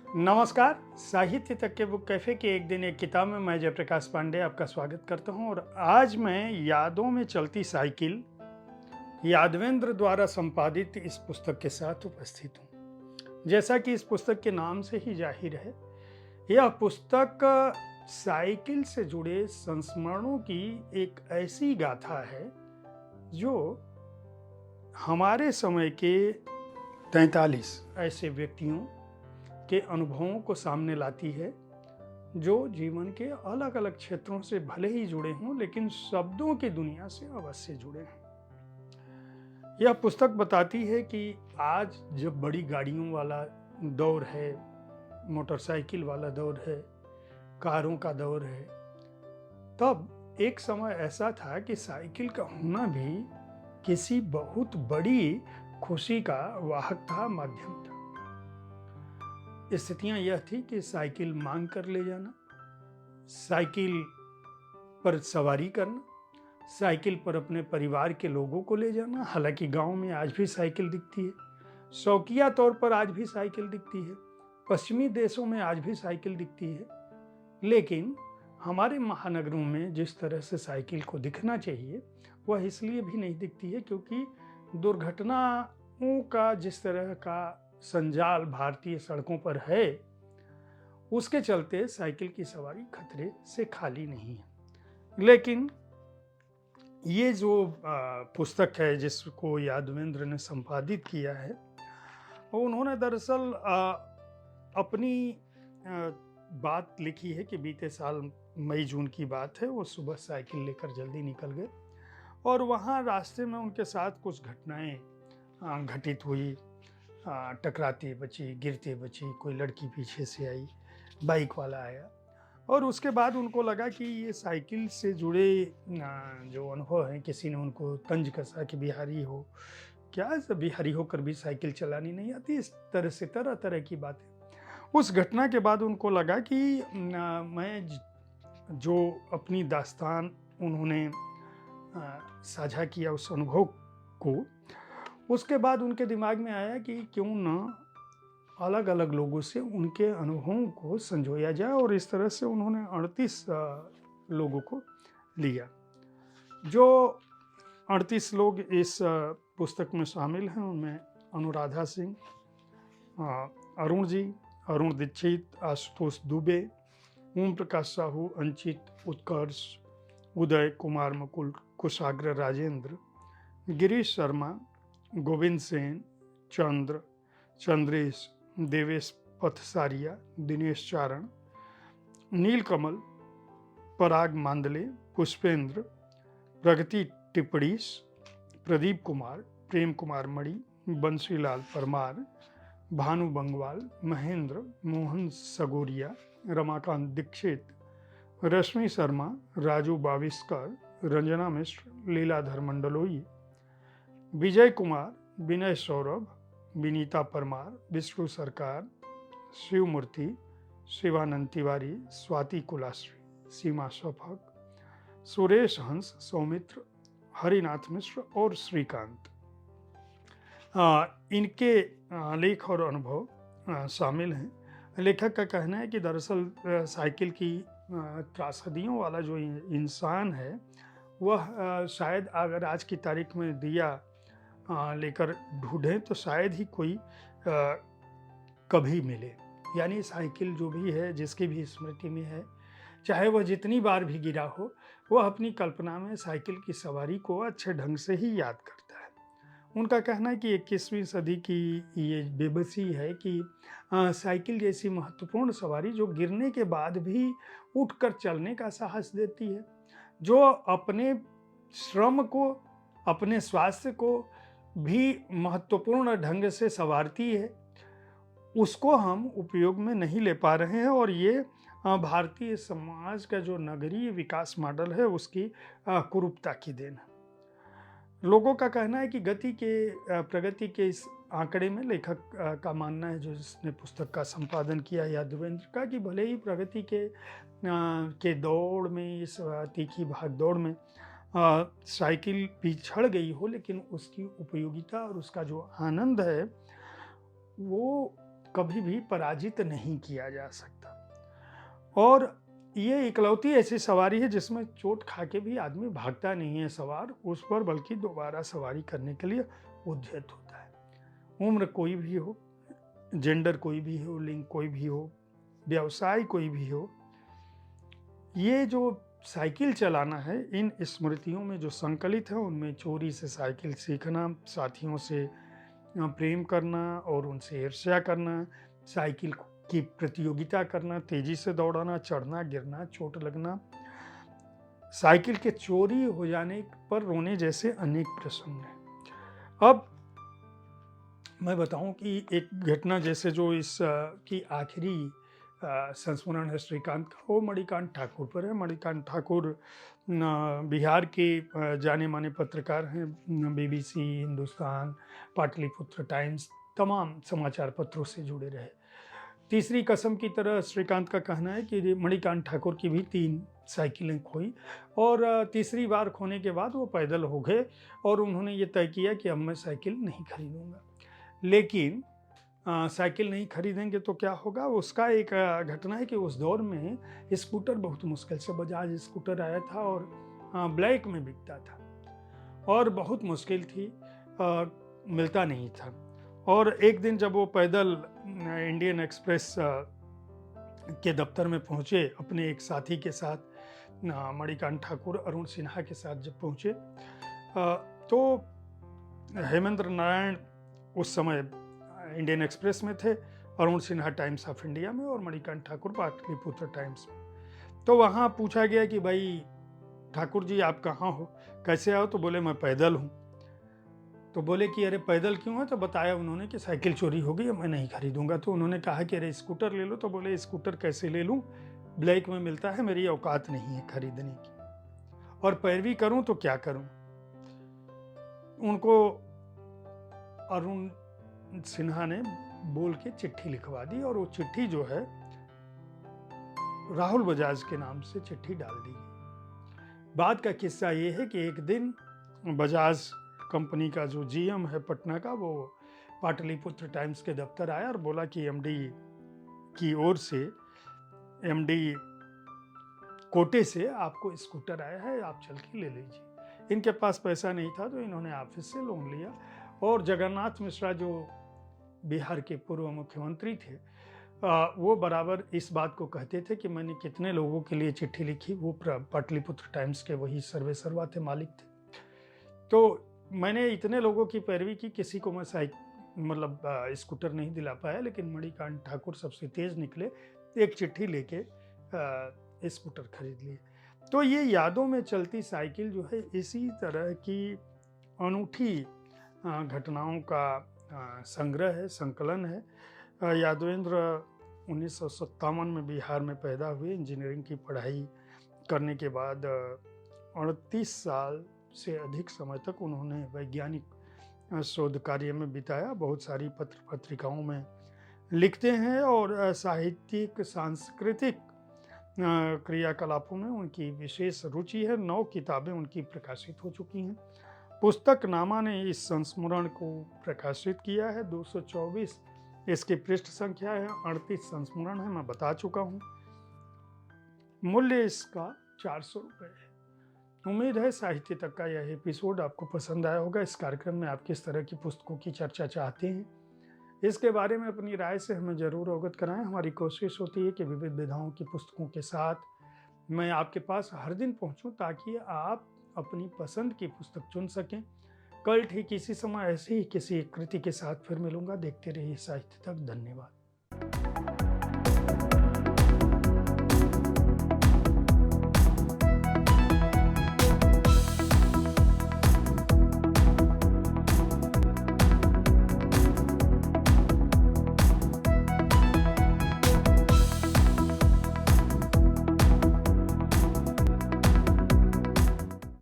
नमस्कार। साहित्य तक के बुक कैफ़े के एक दिन एक किताब में मैं जयप्रकाश पांडे आपका स्वागत करता हूं और आज मैं यादों में चलती साइकिल यादवेंद्र द्वारा संपादित इस पुस्तक के साथ उपस्थित हूं। जैसा कि इस पुस्तक के नाम से ही जाहिर है, यह पुस्तक साइकिल से जुड़े संस्मरणों की एक ऐसी गाथा है जो हमारे समय के 43 ऐसे व्यक्तियों के अनुभवों को सामने लाती है जो जीवन के अलग अलग क्षेत्रों से भले ही जुड़े हों लेकिन शब्दों की दुनिया से अवश्य जुड़े हैं। यह पुस्तक बताती है कि आज जब बड़ी गाड़ियों वाला दौर है, मोटरसाइकिल वाला दौर है, कारों का दौर है, तब एक समय ऐसा था कि साइकिल का होना भी किसी बहुत बड़ी खुशी का वाहक था, माध्यम था। स्थितियां यह थी कि साइकिल मांग कर ले जाना, साइकिल पर सवारी करना, साइकिल पर अपने परिवार के लोगों को ले जाना। हालांकि गांव में आज भी साइकिल दिखती है, शौकिया तौर पर आज भी साइकिल दिखती है, पश्चिमी देशों में आज भी साइकिल दिखती है, लेकिन हमारे महानगरों में जिस तरह से साइकिल को दिखना चाहिए वह इसलिए भी नहीं दिखती है क्योंकि दुर्घटनाओं का जिस तरह का संजाल भारतीय सड़कों पर है, उसके चलते साइकिल की सवारी खतरे से खाली नहीं है। लेकिन ये जो पुस्तक है जिसको यादवेंद्र ने संपादित किया है, उन्होंने दरअसल अपनी बात लिखी है कि बीते साल मई जून की बात है, वो सुबह साइकिल लेकर जल्दी निकल गए और वहाँ रास्ते में उनके साथ कुछ घटनाएं घटित हुई। टकराती बची, गिरती बची, कोई लड़की पीछे से आई, बाइक वाला आया और उसके बाद उनको लगा कि ये साइकिल से जुड़े जो अनुभव हैं, किसी ने उनको तंज कसा कि बिहारी हो क्या, बिहारी होकर भी साइकिल चलानी नहीं आती, इस तरह से तरह तरह की बातें। उस घटना के बाद उनको लगा कि मैं जो अपनी दास्तान उन्होंने साझा किया उस अनुभव को, उसके बाद उनके दिमाग में आया कि क्यों न अलग अलग लोगों से उनके अनुभवों को संजोया जाए और इस तरह से उन्होंने 38 लोगों को लिया। जो 38 लोग इस पुस्तक में शामिल हैं उनमें अनुराधा सिंह, अरुण जी, अरुण दीक्षित, आशुतोष दुबे, ओम प्रकाश साहू, अंचित, उत्कर्ष, उदय कुमार, मुकुल, कुशाग्र राजेंद्र, गिरीश शर्मा, गोविंद सेन, चंद्र, चंद्रेश, देवेश पथसारिया, दिनेश चारण, नीलकमल, पराग मांदले, पुष्पेंद्र, प्रगति टिपड़ीस, प्रदीप कुमार, प्रेम कुमार मणि, बंसीलाल परमार, भानु बंगवाल, महेंद्र, मोहन सगोरिया, रमाकांत दीक्षित, रश्मि शर्मा, राजू बाविस्कर, रंजना मिश्र, लीलाधर मंडलोई, विजय कुमार, विनय सौरभ, विनीता परमार, विष्णु सरकार, शिवमूर्ति, शिवानंद तिवारी, स्वाति कुलाश्री, सीमा शफक, सुरेश हंस, सौमित्र, हरिनाथ मिश्र और श्रीकांत। इनके लेख और अनुभव शामिल हैं। लेखक का कहना है कि दरअसल साइकिल की त्रासदियों वाला जो इंसान है वह शायद अगर आज की तारीख में दिया लेकर ढूंढें तो शायद ही कोई कभी मिले। यानी साइकिल जो भी है, जिसकी भी स्मृति में है, चाहे वह जितनी बार भी गिरा हो, वह अपनी कल्पना में साइकिल की सवारी को अच्छे ढंग से ही याद करता है। उनका कहना है कि 21वीं सदी की ये बेबसी है कि साइकिल जैसी महत्वपूर्ण सवारी जो गिरने के बाद भी उठकर चलने का साहस देती है, जो अपने श्रम को, अपने स्वास्थ्य को भी महत्वपूर्ण ढंग से संवारती है, उसको हम उपयोग में नहीं ले पा रहे हैं और ये भारतीय समाज का जो नगरीय विकास मॉडल है उसकी कुरूपता की देन है। लोगों का कहना है कि प्रगति के इस आंकड़े में लेखक का मानना है, जो जिसने पुस्तक का संपादन किया यादवेंद्र का, कि भले ही प्रगति के दौड़ में, इस तीखी भाग दौड़ में साइकिल पिछड़ गई हो, लेकिन उसकी उपयोगिता और उसका जो आनंद है वो कभी भी पराजित नहीं किया जा सकता। और ये इकलौती ऐसी सवारी है जिसमें चोट खा के भी आदमी भागता नहीं है सवार उस पर, बल्कि दोबारा सवारी करने के लिए उद्यत होता है। उम्र कोई भी हो, जेंडर कोई भी हो, लिंग कोई भी हो, व्यवसाय कोई भी हो, ये जो साइकिल चलाना है, इन स्मृतियों में जो संकलित है उनमें चोरी से साइकिल सीखना, साथियों से प्रेम करना और उनसे ईर्ष्या करना, साइकिल की प्रतियोगिता करना, तेजी से दौड़ाना, चढ़ना, गिरना, चोट लगना, साइकिल के चोरी हो जाने पर रोने जैसे अनेक प्रसंग हैं। अब मैं बताऊं कि एक घटना जैसे जो इस की आखिरी संस्मरण है श्रीकांत का, वो मणिकांत ठाकुर पर है। मणिकांत ठाकुर बिहार के जाने माने पत्रकार हैं, BBC, हिंदुस्तान, पाटलिपुत्र टाइम्स, तमाम समाचार पत्रों से जुड़े रहे। तीसरी कसम की तरह श्रीकांत का कहना है कि मणिकांत ठाकुर की भी 3 साइकिलें खोई और तीसरी बार खोने के बाद वो पैदल हो गए और उन्होंने ये तय किया कि अब मैं साइकिल नहीं खरीदूंगा। लेकिन साइकिल नहीं खरीदेंगे तो क्या होगा, उसका एक घटना है कि उस दौर में स्कूटर बहुत मुश्किल से, बजाज स्कूटर आया था और ब्लैक में बिकता था और बहुत मुश्किल थी, मिलता नहीं था। और एक दिन जब वो पैदल इंडियन एक्सप्रेस के दफ्तर में पहुँचे अपने एक साथी के साथ, मणिकांत ठाकुर अरुण सिन्हा के साथ जब पहुँचे तो हेमेंद्र नारायण उस समय इंडियन एक्सप्रेस में थे, Arun Sinha times of India में और मणिकांत ठाकुर पाटलिपुत्र टाइम्स में। तो वहाँ पूछा गया कि भाई ठाकुर जी आप कहाँ हो, कैसे आओ? तो बोले मैं पैदल हूँ। तो बोले कि अरे पैदल क्यों है? तो बताया उन्होंने कि साइकिल चोरी हो गई, मैं नहीं खरीदूंगा। तो उन्होंने कहा कि अरे स्कूटर ले लो। तो बोले स्कूटर कैसे ले लूँ, ब्लैक में मिलता है, मेरी औकात नहीं है खरीदने की, और पैरवी करूँ तो क्या करूँ। उनको अरुण सिन्हा ने बोल के चिट्ठी लिखवा दी और वो चिट्ठी जो है राहुल बजाज के नाम से चिट्ठी डाल दी गई। बाद का किस्सा ये है कि एक दिन बजाज कंपनी का जो GM है पटना का, वो पाटलिपुत्र टाइम्स के दफ्तर आया और बोला कि MD की ओर से, MD कोटे से आपको स्कूटर आया है, आप चल के ले लीजिए। इनके पास पैसा नहीं था तो इन्होंने ऑफिस से लोन लिया और जगन्नाथ मिश्रा जो बिहार के पूर्व मुख्यमंत्री थे, वो बराबर इस बात को कहते थे कि मैंने कितने लोगों के लिए चिट्ठी लिखी, वो पाटलिपुत्र टाइम्स के वही सर्वे सर्वा थे, मालिक थे। तो मैंने इतने लोगों की पैरवी की, किसी को मैं स्कूटर नहीं दिला पाया, लेकिन मणिकांत ठाकुर सबसे तेज निकले, एक चिट्ठी लेके स्कूटर खरीद लिए। तो ये यादों में चलती साइकिल जो है इसी तरह की अनूठी घटनाओं का संग्रह है, संकलन है। यादवेंद्र 1957 में बिहार में पैदा हुए। इंजीनियरिंग की पढ़ाई करने के बाद 38 साल से अधिक समय तक उन्होंने वैज्ञानिक शोध कार्य में बिताया। बहुत सारी पत्र पत्रिकाओं में लिखते हैं और साहित्यिक सांस्कृतिक क्रियाकलापों में उनकी विशेष रुचि है। 9 किताबें उनकी प्रकाशित हो चुकी हैं। पुस्तक नामा ने इस संस्मरण को प्रकाशित किया है। 224 इसकी पृष्ठ संख्या है, 38 संस्मरण है, मैं बता चुका हूँ। मूल्य इसका 400 रुपये है। उम्मीद है साहित्य तक का यह एपिसोड आपको पसंद आया होगा। इस कार्यक्रम में आप किस तरह की पुस्तकों की चर्चा चाहते हैं, इसके बारे में अपनी राय से हमें ज़रूर अवगत कराएं। हमारी कोशिश होती है कि विविध विधाओं की पुस्तकों के साथ मैं आपके पास हर दिन पहुंचूं, ताकि आप अपनी पसंद की पुस्तक चुन सकें। कल ठीक इसी समय ऐसे ही किसी कृति के साथ फिर मिलूंगा। देखते रहिए साहित्य तक। धन्यवाद।